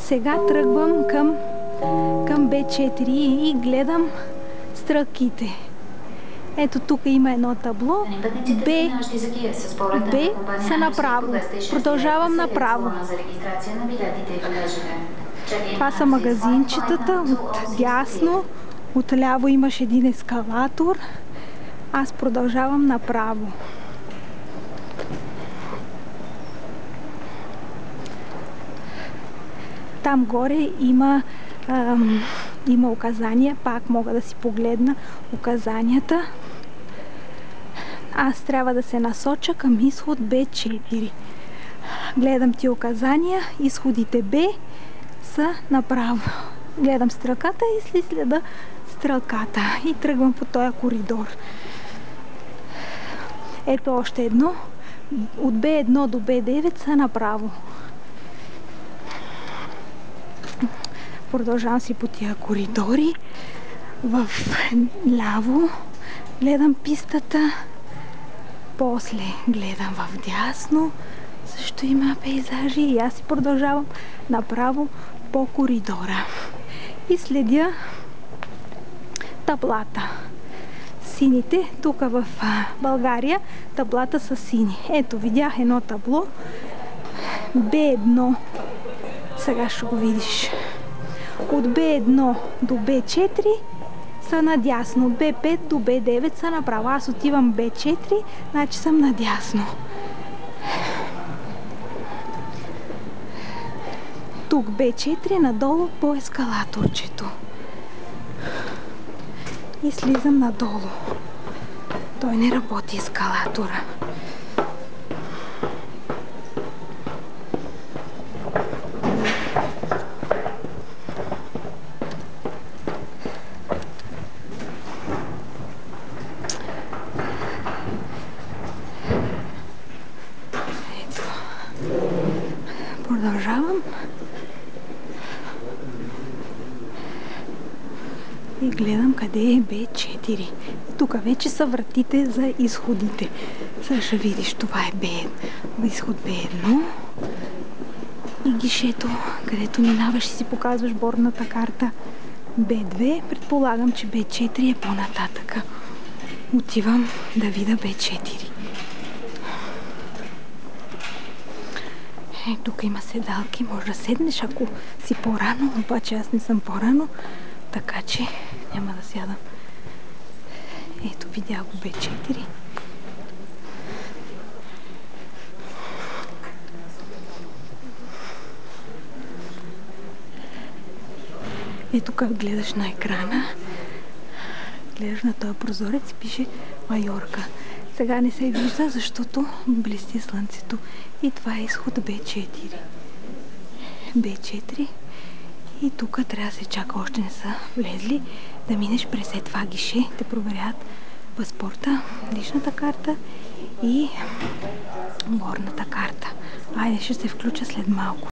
Сега тръгвам към B4 и гледам стрелките. Ето тук има едно табло. B са направо. Продължавам направо. Това са магазинчетата. От дясно, от ляво имаш един ескалатор. Аз продължавам направо. Там горе има указания. Пак мога да си погледна указанията. Аз трябва да се насоча към изход B4. Гледам ти указания. Изходите B са направо. Гледам стрелката и следа стрелката. И тръгвам по този коридор. Ето още едно. От B1 до B9 са направо. Продължавам си по тия коридори. В ляво гледам пистата. После гледам в дясно. Също има пейзажи и аз си продължавам направо по коридора. И следя таблата. Сините. Тук в България таблата са сини. Ето, видях едно табло. B1. Сега ще го видиш. От B1 до B4 са надясно. B5 до B9 са направо. Аз отивам B4, значи съм надясно. Тук B4 надолу по ескалаторчето. И слизам надолу. Той не работи ескалатора. Ето. Продължавам. И гледам къде е B4. Тук вече са вратите за изходите. Сега ще видиш, това е изход B1 и гишето, където минаваш и си показваш бордната карта B2. Предполагам, че B4 е по-нататъка. Отивам да видя B4. Тук има седалки, може да седнеш, ако си по-рано, обаче аз не съм по-рано, така че няма да сядам. Ето, видях го B4. Ето как гледаш на екрана. Гледаш на този прозорец и пише Майорка. Сега не се вижда, защото блести слънцето. И това е изход B4. B4. И тук трябва да се чака, още не са влезли, да минеш през това гише, те проверят паспорта, личната карта и горната карта. Айде, ще се включа след малко.